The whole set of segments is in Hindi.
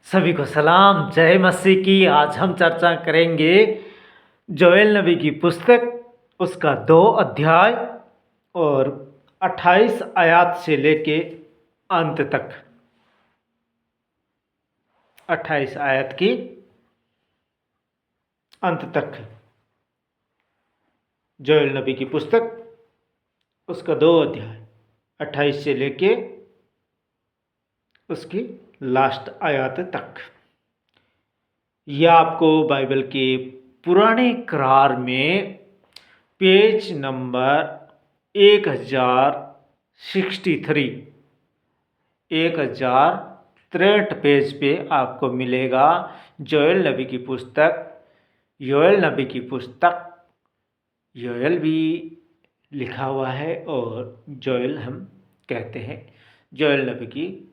सभी को सलाम, जय मसीह की। आज हम चर्चा करेंगे जोएल नबी की पुस्तक, उसका 2 अध्याय और 28 आयत से लेके अंत तक। 28 आयत की अंत तक जोएल नबी की पुस्तक, उसका 2 अध्याय 28 से लेके उसकी लास्ट आयत तक। यह आपको बाइबल के पुराने करार में पेज नंबर 1063 पेज पे आपको मिलेगा। जोएल नबी की पुस्तक, योएल नबी की पुस्तक, योएल भी लिखा हुआ है और जोएल हम कहते हैं। जोएल नबी की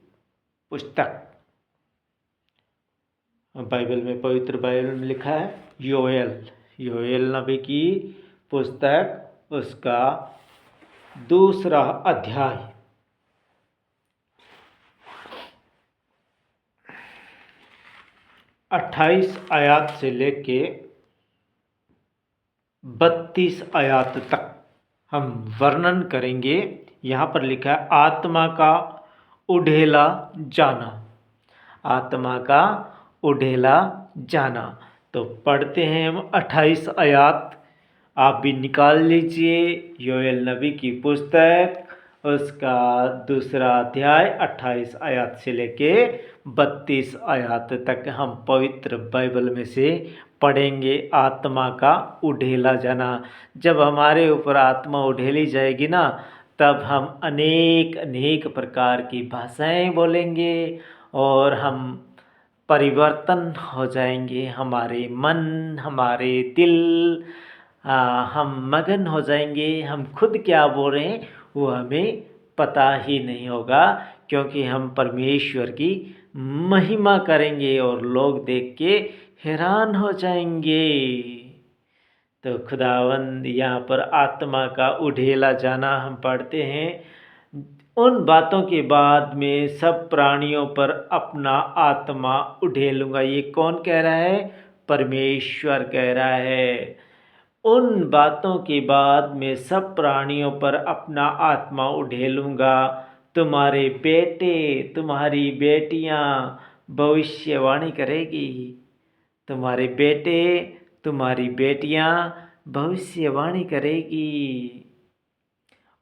पुस्तक बाइबल में, पवित्र बाइबल में लिखा है योएल नबी की पुस्तक, उसका 2 अध्याय 28 आयत से लेके 32 आयत तक हम वर्णन करेंगे। यहाँ पर लिखा है आत्मा का उढ़ेला जाना, आत्मा का उढ़ेला जाना। तो पढ़ते हैं हम 28 आयत, आप भी निकाल लीजिए। योएल नबी की पुस्तक, उसका 2 अध्याय 28 आयत से लेके 32 आयत तक हम पवित्र बाइबल में से पढ़ेंगे। आत्मा का उढ़ेला जाना, जब हमारे ऊपर आत्मा उढ़ेली जाएगी ना, तब हम अनेक प्रकार की भाषाएं बोलेंगे और हम परिवर्तन हो जाएंगे। हमारे मन, हमारे दिल, हम मगन हो जाएंगे। हम खुद क्या बोल रहे हैं वो हमें पता ही नहीं होगा, क्योंकि हम परमेश्वर की महिमा करेंगे और लोग देख के हैरान हो जाएंगे। तो खुदावंद यहाँ पर आत्मा का उढ़ेला जाना हम पढ़ते हैं। उन बातों के बाद में सब प्राणियों पर अपना आत्मा उढ़ेलूंगा। ये कौन कह रहा है? परमेश्वर कह रहा है। उन बातों के बाद में सब प्राणियों पर अपना आत्मा उढ़ेलूंगा। तुम्हारे बेटे, तुम्हारी बेटियां भविष्यवाणी करेगी। तुम्हारे बेटे, तुम्हारी बेटियां भविष्यवाणी करेगी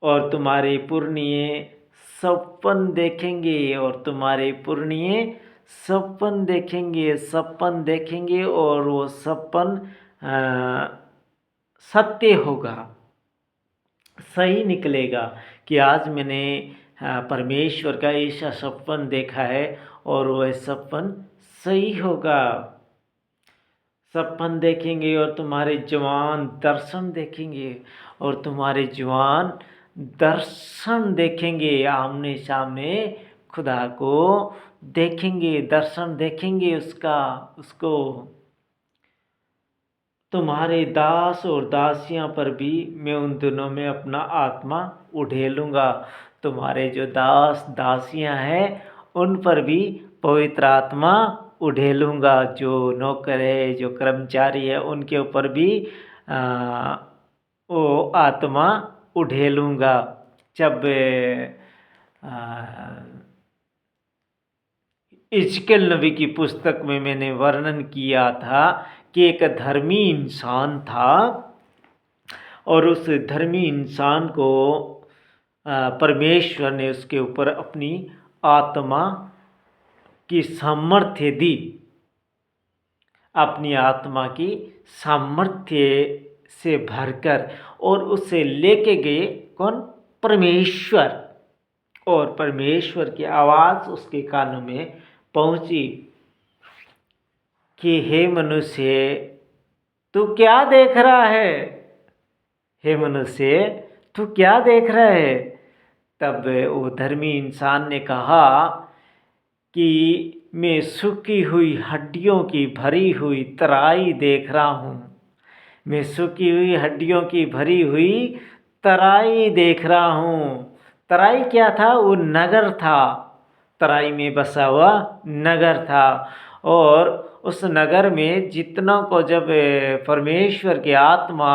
और तुम्हारे पुरनिये सपन देखेंगे, और तुम्हारे पुरनिये सपन देखेंगे, सपन देखेंगे और वो सपन सत्य होगा, सही निकलेगा कि आज मैंने परमेश्वर का ऐसा सपन देखा है और वह सपन सही होगा। सपन देखेंगे और तुम्हारे जवान दर्शन देखेंगे, और तुम्हारे जवान दर्शन देखेंगे, आमने सामने खुदा को देखेंगे, दर्शन देखेंगे उसको। तुम्हारे दास और दासियां पर भी मैं उन दिनों में अपना आत्मा उढ़ेलूंगा। तुम्हारे जो दास दासियां हैं उन पर भी पवित्र आत्मा उढ़ेलूंगा। जो नौकर है, जो कर्मचारी है, उनके ऊपर भी वो आत्मा उढ़ेलूंगा। जब इजकेल नबी की पुस्तक में मैंने वर्णन किया था कि एक धर्मी इंसान था और उस धर्मी इंसान को परमेश्वर ने उसके ऊपर अपनी आत्मा की सामर्थ्य दी, अपनी आत्मा की सामर्थ्य से भरकर, और उसे लेके गए कौन? परमेश्वर। और परमेश्वर की आवाज़ उसके कानों में पहुंची कि हे मनुष्य, तू क्या देख रहा है? हे मनुष्य, तू क्या देख रहा है? तब वो धर्मी इंसान ने कहा कि मैं सूखी हुई हड्डियों की भरी हुई तराई देख रहा हूँ। मैं सूखी हुई हड्डियों की भरी हुई तराई देख रहा हूँ। तराई क्या था? वो नगर था। तराई में बसा हुआ नगर था। और उस नगर में जितनों को जब परमेश्वर की आत्मा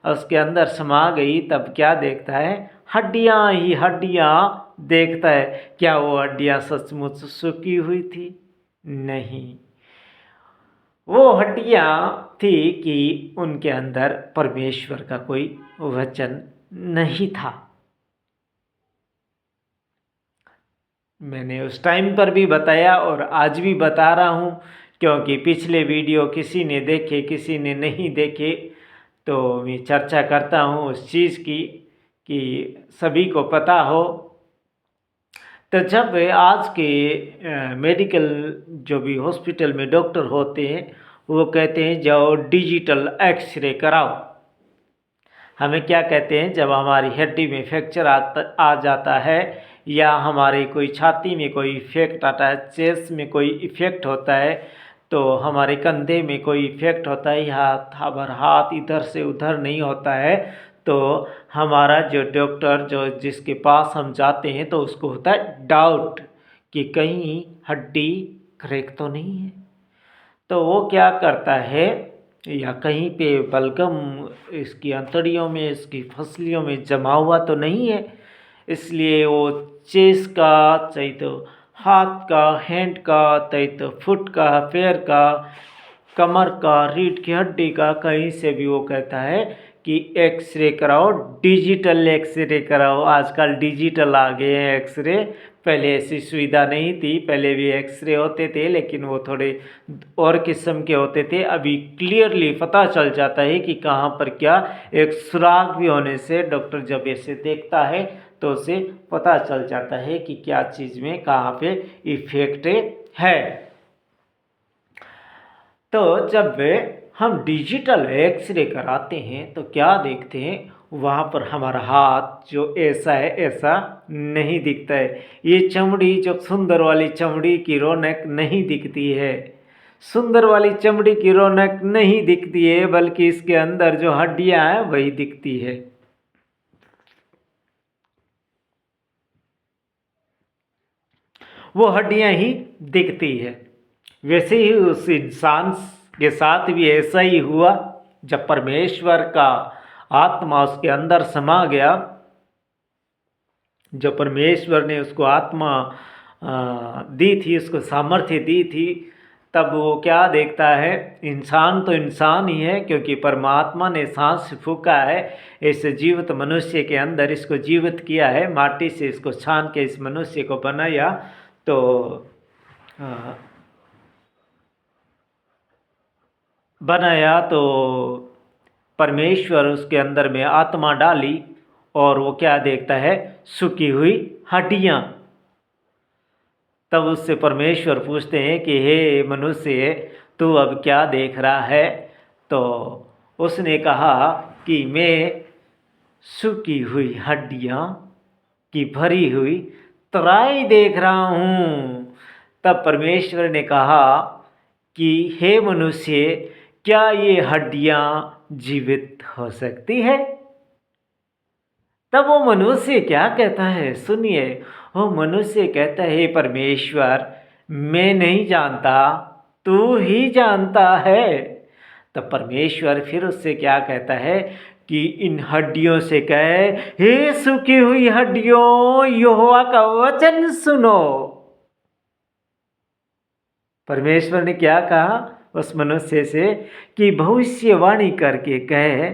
उसके अंदर समा गई, तब क्या देखता है? हड्डियां ही हड्डियां देखता है। क्या वो हड्डियां सचमुच सूखी हुई थी? नहीं, वो हड्डियां थी कि उनके अंदर परमेश्वर का कोई वचन नहीं था। मैंने उस टाइम पर भी बताया और आज भी बता रहा हूँ, क्योंकि पिछले वीडियो किसी ने देखे किसी ने नहीं देखे, तो मैं चर्चा करता हूँ उस चीज़ की कि सभी को पता हो। तो जब आज के मेडिकल जो भी हॉस्पिटल में डॉक्टर होते हैं, वो कहते हैं जाओ डिजिटल एक्सरे कराओ। हमें क्या कहते हैं? जब हमारी हड्डी में फ्रैक्चर आ जाता है, या हमारे कोई छाती में कोई इफेक्ट आता है, चेस्ट में कोई इफेक्ट होता है, तो हमारे कंधे में कोई इफेक्ट होता है, या हाथ इधर से उधर नहीं होता है, तो हमारा जो डॉक्टर जो जिसके पास हम जाते हैं, तो उसको होता है डाउट कि कहीं हड्डी क्रैक तो नहीं है। तो वो क्या करता है, या कहीं पे बलगम इसकी अंतड़ियों में, इसकी फसलियों में जमा हुआ तो नहीं है, इसलिए वो चेस्ट का, चाहे तो हाथ का, हैंड का, चाहे तो फुट का, पैर का, कमर का, रीढ़ की हड्डी का, कहीं से भी वो कहता है कि एक्सरे कराओ, डिजिटल एक्सरे कराओ। आजकल डिजिटल आ गए हैं एक्सरे, पहले ऐसी सुविधा नहीं थी। पहले भी एक्सरे होते थे, लेकिन वो थोड़े और किस्म के होते थे। अभी क्लियरली पता चल जाता है कि कहाँ पर क्या, एक सुराग भी होने से डॉक्टर जब ऐसे देखता है तो उसे पता चल जाता है कि क्या चीज़ में कहाँ पे इफेक्ट है। तो जब हम डिजिटल एक्सरे कराते हैं तो क्या देखते हैं? वहाँ पर हमारा हाथ जो ऐसा है ऐसा नहीं दिखता है। ये चमड़ी जो सुंदर वाली चमड़ी की रौनक नहीं दिखती है। सुंदर वाली चमड़ी की रौनक नहीं दिखती है, बल्कि इसके अंदर जो हड्डियाँ हैं वही दिखती है। वो हड्डियाँ ही दिखती है। वैसे ही उस इंसान के साथ भी ऐसा ही हुआ। जब परमेश्वर का आत्मा उसके अंदर समा गया, जब परमेश्वर ने उसको आत्मा दी थी, उसको सामर्थ्य दी थी, तब वो क्या देखता है? इंसान तो इंसान ही है, क्योंकि परमात्मा ने सांस फूका है इस जीवित मनुष्य के अंदर, इसको जीवित किया है, माटी से इसको छान के इस मनुष्य को बनाया। तो परमेश्वर उसके अंदर में आत्मा डाली, और वो क्या देखता है? सूखी हुई हड्डियाँ। तब उससे परमेश्वर पूछते हैं कि हे मनुष्य, तू अब क्या देख रहा है? तो उसने कहा कि मैं सूखी हुई हड्डियाँ की भरी हुई तराई देख रहा हूँ। तब परमेश्वर ने कहा कि हे मनुष्य, क्या ये हड्डियाँ जीवित हो सकती है? तब वो मनुष्य क्या कहता है? सुनिए, वो मनुष्य कहता है, परमेश्वर मैं नहीं जानता, तू ही जानता है। तब परमेश्वर फिर उससे क्या कहता है कि इन हड्डियों से कहे, हे सूखी हुई हड्डियों, यहोवा का वचन सुनो। परमेश्वर ने क्या कहा उस मनुष्य से कि भविष्यवाणी करके कहे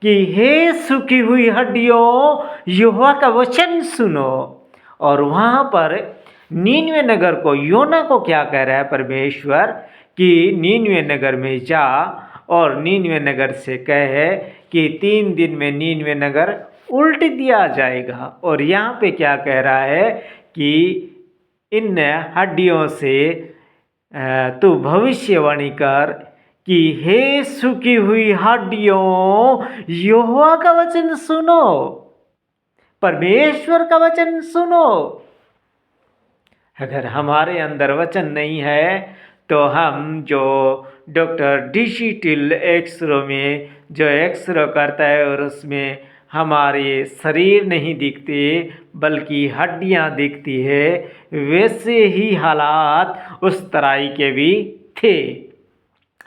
कि हे सूखी हुई हड्डियों, यहोवा का वचन सुनो। और वहाँ पर नीनवे नगर को, योना को क्या कह रहा है परमेश्वर कि नीनवे नगर में जा और नीनवे नगर से कहे कि 3 दिन में नीनवे नगर उल्ट दिया जाएगा। और यहाँ पे क्या कह रहा है कि इन हड्डियों से तू भविष्यवाणी कर कि हे सूखी हुई हड्डियों, यहोवा का वचन सुनो, परमेश्वर का वचन सुनो। अगर हमारे अंदर वचन नहीं है तो हम जो डॉक्टर डिजिटल एक्सरे में जो एक्सरे करता है और उसमें हमारे शरीर नहीं दिखते बल्कि हड्डियां दिखती है, वैसे ही हालात उस तराई के भी थे।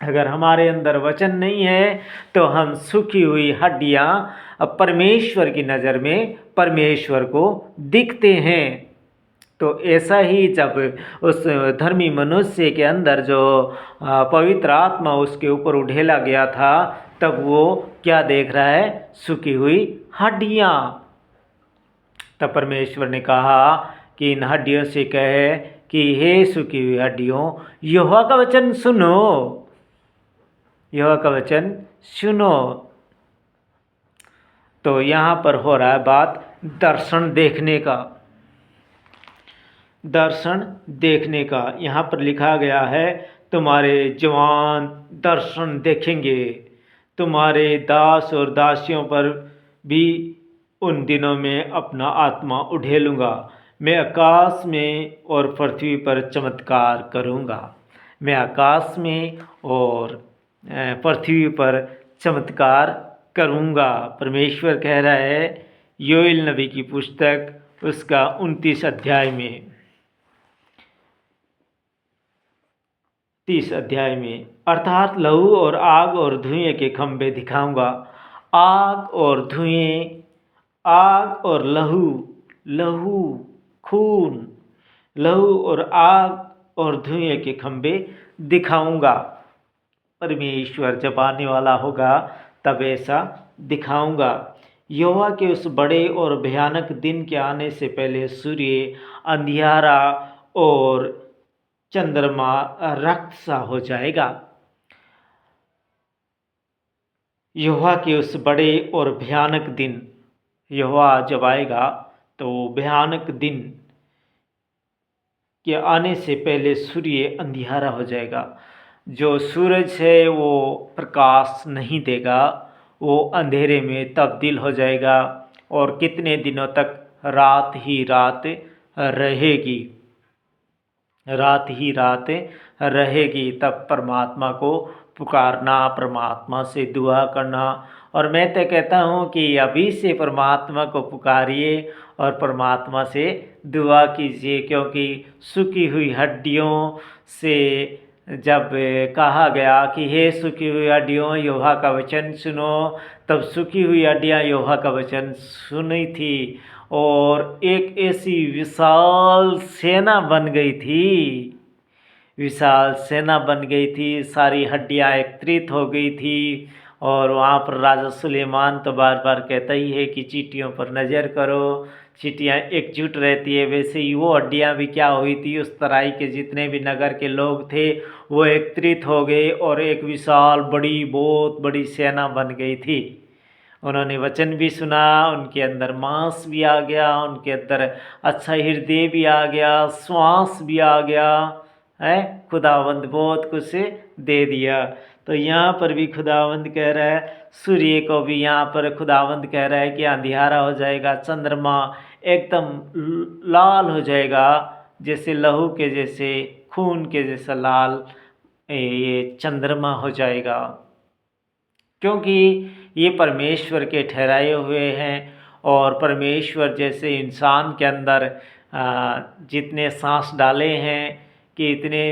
अगर हमारे अंदर वचन नहीं है तो हम सूखी हुई हड्डियां परमेश्वर की नज़र में परमेश्वर को दिखते हैं। तो ऐसा ही जब उस धर्मी मनुष्य के अंदर जो पवित्र आत्मा उसके ऊपर उड़ेला गया था, तब वो क्या देख रहा है? सूखी हुई हड्डियां। तब परमेश्वर ने कहा कि इन हड्डियों से कहे कि हे सूखी हुई हड्डियों, यहोवा का वचन सुनो, यहोवा का वचन सुनो। तो यहाँ पर हो रहा है बात दर्शन देखने का, दर्शन देखने का। यहाँ पर लिखा गया है, तुम्हारे जवान दर्शन देखेंगे, तुम्हारे दास और दासियों पर भी उन दिनों में अपना आत्मा उड़ेलूँगा। मैं आकाश में और पृथ्वी पर चमत्कार करूँगा। मैं आकाश में और पृथ्वी पर चमत्कार करूँगा। परमेश्वर कह रहा है योएल नबी की पुस्तक उसका 29 अध्याय में, 30 अध्याय में, अर्थात लहू और आग और धुएं के खंभे दिखाऊंगा। आग और धुएं, आग और लहू, लहू खून, लहू और आग और धुएं के खंभे दिखाऊंगा। परमेश्वर जब आने वाला होगा तब ऐसा दिखाऊंगा। यहोवा के उस बड़े और भयानक दिन के आने से पहले सूर्य अंधियारा और चंद्रमा रक्त सा हो जाएगा। यहोवा के उस बड़े और भयानक दिन, यहोवा जब आएगा तो भयानक दिन के आने से पहले सूर्य अंधियारा हो जाएगा। जो सूरज है वो प्रकाश नहीं देगा, वो अंधेरे में तब्दील हो जाएगा और कितने दिनों तक रात ही रात रहेगी, रात ही रात रहेगी। तब परमात्मा को पुकारना, परमात्मा से दुआ करना। और मैं तो कहता हूँ कि अभी से परमात्मा को पुकारिए और परमात्मा से दुआ कीजिए, क्योंकि सूखी हुई हड्डियों से जब कहा गया कि हे सूखी हुई हड्डियों यहोवा का वचन सुनो, तब सूखी हुई हड्डियाँ यहोवा का वचन सुनी थी और एक ऐसी विशाल सेना बन गई थी, विशाल सेना बन गई थी। सारी हड्डियाँ एकत्रित हो गई थी और वहाँ पर राजा सुलेमान तो बार बार कहता ही है कि चींटियों पर नज़र करो, चींटियाँ एकजुट रहती है। वैसे ही वो हड्डियाँ भी क्या हुई थी, उस तराई के जितने भी नगर के लोग थे वो एकत्रित हो गए और एक विशाल बड़ी बहुत बड़ी सेना बन गई थी। उन्होंने वचन भी सुना, उनके अंदर मांस भी आ गया, उनके अंदर अच्छा हृदय भी आ गया, श्वास भी आ गया है। खुदावंद बहुत कुछ दे दिया। तो यहाँ पर भी खुदावंद कह रहा है, सूर्य को भी यहाँ पर खुदावंद कह रहा है कि अंधियारा हो जाएगा, चंद्रमा एकदम लाल हो जाएगा, जैसे लहू के जैसे, खून के जैसा लाल ये चंद्रमा हो जाएगा, क्योंकि ये परमेश्वर के ठहराए हुए हैं। और परमेश्वर जैसे इंसान के अंदर जितने सांस डाले हैं कि इतने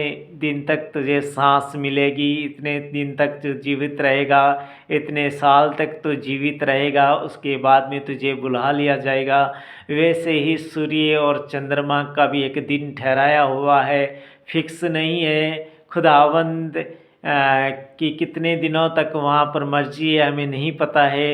दिन तक तुझे सांस मिलेगी, इतने दिन तक तू जीवित रहेगा, इतने साल तक तू जीवित रहेगा, उसके बाद में तुझे बुला लिया जाएगा। वैसे ही सूर्य और चंद्रमा का भी एक दिन ठहराया हुआ है, फिक्स नहीं है। खुदावंद कि कितने दिनों तक वहाँ पर मर्जी है हमें नहीं पता है।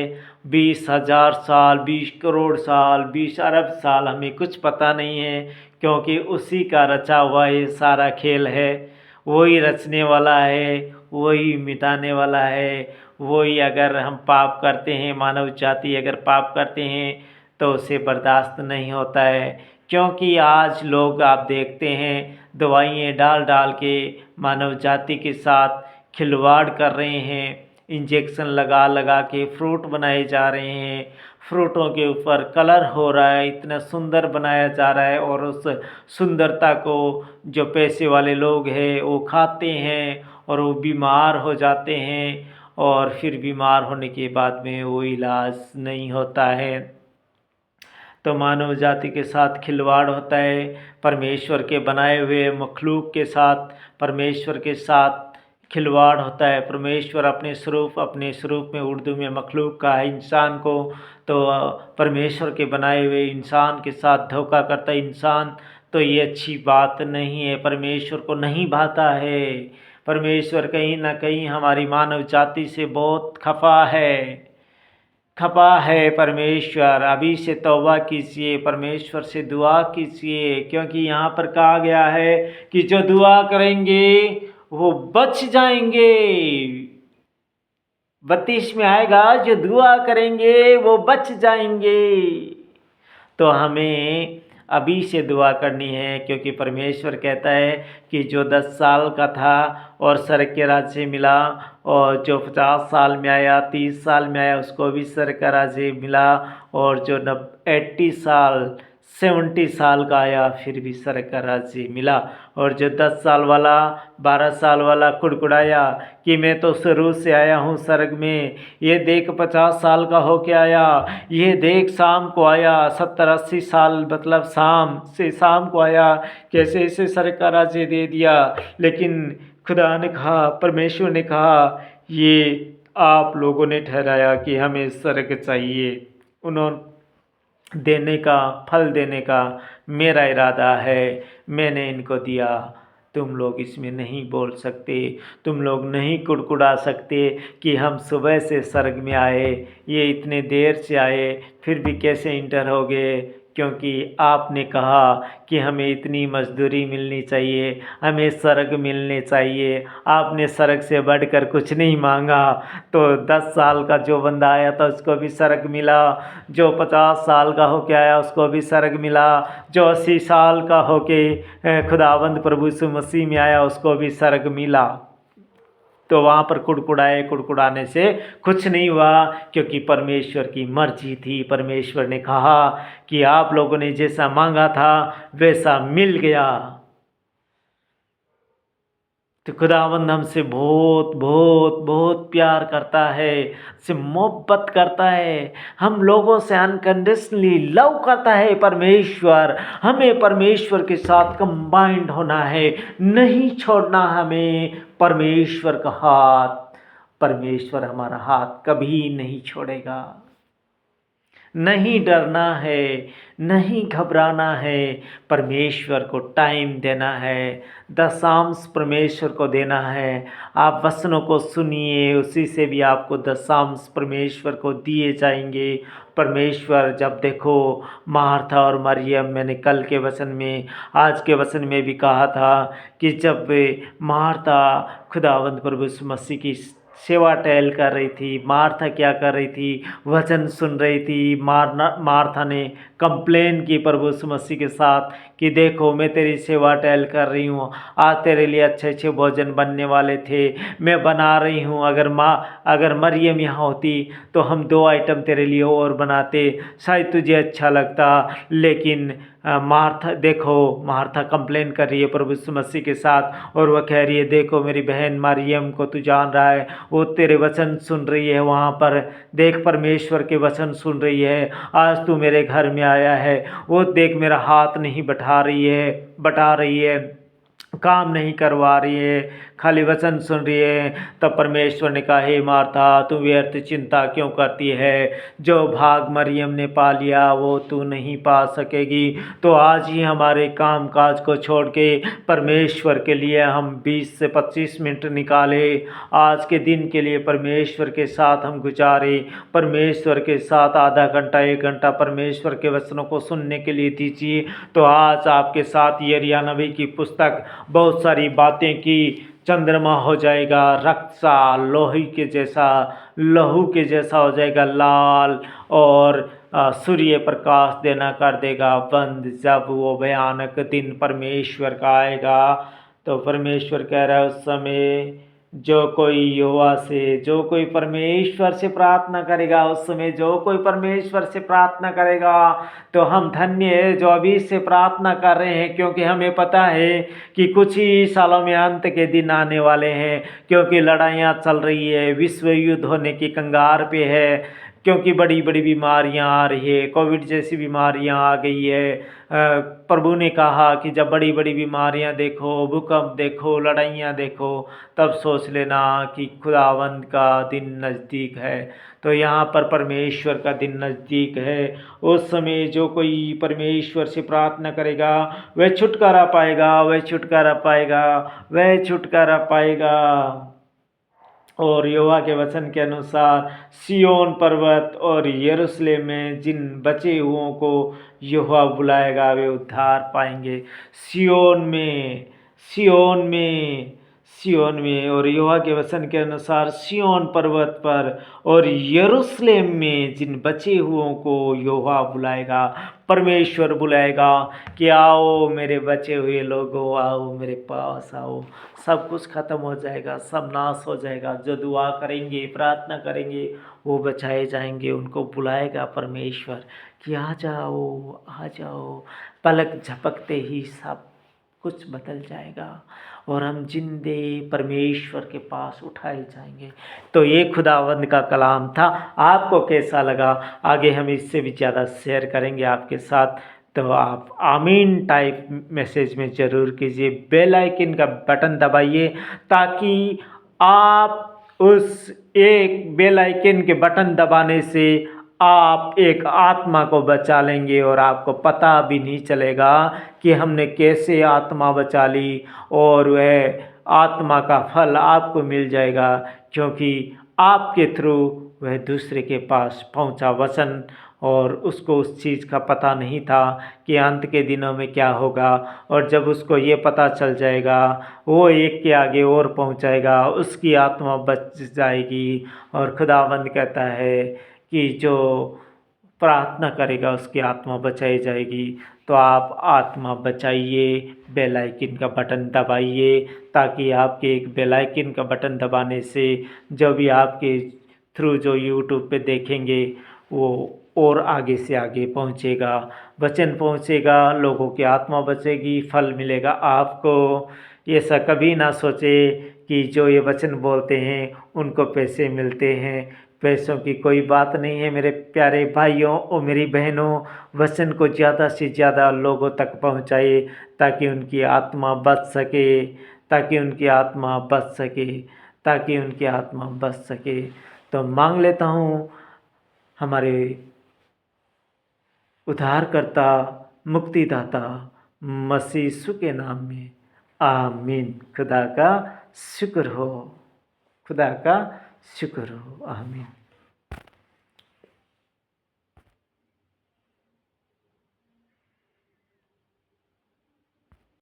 20,000 साल, 20 करोड़ साल, 20 अरब साल, हमें कुछ पता नहीं है, क्योंकि उसी का रचा हुआ ये सारा खेल है। वही रचने वाला है, वही मिटाने वाला है, वही अगर हम पाप करते हैं, मानव जाति अगर पाप करते हैं तो उसे बर्दाश्त नहीं होता है। क्योंकि आज लोग आप देखते हैं दवाइयाँ डाल डाल के मानव जाति के साथ खिलवाड़ कर रहे हैं, इंजेक्शन लगा लगा के फ्रूट बनाए जा रहे हैं, फ्रूटों के ऊपर कलर हो रहा है, इतना सुंदर बनाया जा रहा है और उस सुंदरता को जो पैसे वाले लोग हैं वो खाते हैं और वो बीमार हो जाते हैं और फिर बीमार होने के बाद में वो इलाज नहीं होता है। तो मानव जाति के साथ खिलवाड़ होता है, परमेश्वर के बनाए हुए मखलूक के साथ परमेश्वर के साथ खिलवाड़ होता है। परमेश्वर अपने स्वरूप में उर्दू में मखलूक का है इंसान को, तो परमेश्वर के बनाए हुए इंसान के साथ धोखा करता है इंसान, तो ये अच्छी बात नहीं है, परमेश्वर को नहीं भाता है। परमेश्वर कहीं ना कहीं हमारी मानव जाति से बहुत खफा है परमेश्वर। अभी से तौबा कीजिए, परमेश्वर से दुआ कीजिए, क्योंकि यहाँ पर कहा गया है कि जो दुआ करेंगे वो बच जाएंगे। 32 में आएगा, जो दुआ करेंगे वो बच जाएंगे। तो हमें अभी से दुआ करनी है, क्योंकि परमेश्वर कहता है कि जो 10 साल का था और स्वर्ग के राज्य मिला, और जो 50 साल में आया, 30 साल में आया, उसको भी स्वर्ग का राज्य मिला, और जो 80 साल 70 साल का आया फिर भी स्वर्ग का राज्य मिला। और जो 10 साल वाला 12 साल वाला कुड़कुड़ाया कि मैं तो शुरू से आया हूँ स्वर्ग में, ये देख 50 साल का होके आया, ये देख शाम को आया, 70-80 साल मतलब शाम को आया, कैसे ऐसे स्वर्ग का राज्य दे दिया। लेकिन खुदा ने कहा, परमेश्वर ने कहा, ये आप लोगों ने ठहराया कि हमें स्वर्ग चाहिए, उन्होंने फल देने का मेरा इरादा है, मैंने इनको दिया। तुम लोग इसमें नहीं बोल सकते, तुम लोग नहीं कुड़कुड़ा सकते कि हम सुबह से स्वर्ग में आए, ये इतने देर से आए, फिर भी कैसे इंटर हो गए, क्योंकि आपने कहा कि हमें इतनी मजदूरी मिलनी चाहिए, हमें स्वर्ग मिलने चाहिए। आपने स्वर्ग से बढ़कर कुछ नहीं मांगा। तो 10 साल का जो बंदा आया था उसको भी स्वर्ग मिला, जो 50 साल का होके आया उसको भी स्वर्ग मिला, जो 80 साल का होके खुदावंद प्रभु यीशु मसीह में आया उसको भी स्वर्ग मिला। तो वहाँ पर कुड़कुड़ाने से कुछ नहीं हुआ, क्योंकि परमेश्वर की मर्जी थी। परमेश्वर ने कहा कि आप लोगों ने जैसा मांगा था वैसा मिल गया। तो खुदावंद हमसे बहुत बहुत बहुत प्यार करता है, से मोहब्बत करता है, हम लोगों से अनकंडीशनली लव करता है परमेश्वर। हमें परमेश्वर के साथ कंबाइंड होना है, नहीं छोड़ना हमें परमेश्वर का हाथ। परमेश्वर हमारा हाथ कभी नहीं छोड़ेगा। नहीं डरना है, नहीं घबराना है, परमेश्वर को टाइम देना है, दशांश परमेश्वर को देना है। आप वचनों को सुनिए, उसी से भी आपको दशांश परमेश्वर को दिए जाएंगे। परमेश्वर जब देखो मार्था और मरियम, मैंने कल के वचन में, आज के वचन में भी कहा था कि जब मार्था खुदावंद प्रभु यीशु मसीह की सेवा टहल कर रही थी, मार्था क्या कर रही थी, वचन सुन रही थी। मार्था ने कंप्लेन की प्रभु यीशु मसीह के साथ कि देखो मैं तेरी सेवा टहल कर रही हूँ, आज तेरे लिए अच्छे अच्छे भोजन बनने वाले थे, मैं बना रही हूँ। अगर मरियम यहाँ होती तो हम 2 आइटम तेरे लिए और बनाते, शायद तुझे अच्छा लगता। लेकिन मार्था कंप्लेन कर रही है प्रभु यीशु मसीह के साथ, और वह कह रही है देखो मेरी बहन मरियम को तू जान रहा है, वो तेरे वचन सुन रही है, वहाँ पर देख परमेश्वर के वचन सुन रही है। आज तू मेरे घर में आया है, वो देख मेरा हाथ नहीं बटा रही है, काम नहीं करवा रही है, खाली वचन सुन रही है। तब परमेश्वर ने कहा, हे मार्था तू व्यर्थ चिंता क्यों करती है, जो भाग मरियम ने पा लिया वो तू नहीं पा सकेगी। तो आज ही हमारे काम काज को छोड़ के परमेश्वर के लिए हम 20 से 25 मिनट निकाले, आज के दिन के लिए परमेश्वर के साथ हम गुजारे, परमेश्वर के साथ आधा घंटा 1 घंटा परमेश्वर के वचनों को सुनने के लिए दीजिए। तो आज आपके साथ यिर्मयाह नबी की पुस्तक बहुत सारी बातें की, चंद्रमा हो जाएगा रक्त सा, लहू के जैसा हो जाएगा लाल, और सूर्य प्रकाश देना कर देगा बंद। जब वो भयानक दिन परमेश्वर का आएगा, तो परमेश्वर कह रहा है उस समय जो कोई यहोवा से, जो कोई परमेश्वर से प्रार्थना करेगा, उस समय जो कोई परमेश्वर से प्रार्थना करेगा तो हम धन्य है जो अभी से प्रार्थना कर रहे हैं, क्योंकि हमें पता है कि कुछ ही सालों में अंत के दिन आने वाले हैं, क्योंकि लड़ाइयाँ चल रही है, विश्व युद्ध होने की कगार पे है, क्योंकि बड़ी बड़ी बीमारियां आ रही है, कोविड जैसी बीमारियां आ गई है। प्रभु ने कहा कि जब बड़ी बड़ी बीमारियां देखो, भूकंप देखो, लड़ाइयां देखो, तब सोच लेना कि खुदावंद का दिन नज़दीक है। तो यहाँ पर परमेश्वर का दिन नज़दीक है। उस समय जो कोई परमेश्वर से प्रार्थना करेगा वह छुटकारा पाएगा, वह छुटकारा पाएगा, वह छुटकारा पाएगा। और यहोवा के वचन के अनुसार सिय्योन पर्वत और यरूशलेम में जिन बचे हुओं को यहोवा बुलाएगा वे उद्धार पाएंगे। सिय्योन में, सिय्योन में, सिय्योन में, और यहोवा के वचन के अनुसार सिय्योन पर्वत पर और यरूशलेम में जिन बचे हुओं को यहोवा बुलाएगा, परमेश्वर बुलाएगा कि आओ मेरे बचे हुए लोगों, आओ मेरे पास आओ। सब कुछ खत्म हो जाएगा, सब नाश हो जाएगा। जो दुआ करेंगे, प्रार्थना करेंगे, वो बचाए जाएंगे। उनको बुलाएगा परमेश्वर कि आ जाओ, आ जाओ। पलक झपकते ही सब कुछ बदल जाएगा और हम जिंदे परमेश्वर के पास उठाए जाएंगे। तो ये खुदावंद का कलाम था। आपको कैसा लगा? आगे हम इससे भी ज़्यादा शेयर करेंगे आपके साथ, तो आप आमीन टाइप मैसेज में ज़रूर कीजिए। बेल आइकन का बटन दबाइए ताकि आप उस एक बेल आइकन के बटन दबाने से आप एक आत्मा को बचा लेंगे और आपको पता भी नहीं चलेगा कि हमने कैसे आत्मा बचा ली, और वह आत्मा का फल आपको मिल जाएगा, क्योंकि आपके थ्रू वह दूसरे के पास पहुंचा वचन, और उसको उस चीज़ का पता नहीं था कि अंत के दिनों में क्या होगा। और जब उसको ये पता चल जाएगा, वो एक के आगे और पहुंचाएगा, उसकी आत्मा बच जाएगी। और खुदावंद कहता है कि जो प्रार्थना करेगा उसकी आत्मा बचाई जाएगी। तो आप आत्मा बचाइए, बेल आइकन का बटन दबाइए, ताकि आपके एक बेल आइकन का बटन दबाने से जो भी आपके थ्रू जो यूट्यूब पे देखेंगे वो और आगे से आगे पहुंचेगा, वचन पहुंचेगा, लोगों की आत्मा बचेगी, फल मिलेगा आपको। ऐसा कभी ना सोचे कि जो ये वचन बोलते हैं उनको पैसे मिलते हैं। पैसों की कोई बात नहीं है मेरे प्यारे भाइयों और मेरी बहनों। वचन को ज़्यादा से ज़्यादा लोगों तक पहुंचाए ताकि उनकी आत्मा बच सके, ताकि उनकी आत्मा बच सके, ताकि उनकी आत्मा बच सके। तो मांग लेता हूँ हमारे उद्धारकर्ता, मुक्तिदाता मसीह यीशु के नाम में, आमीन। खुदा का शुक्र हो, खुदा का शुक्र हो, आमीन।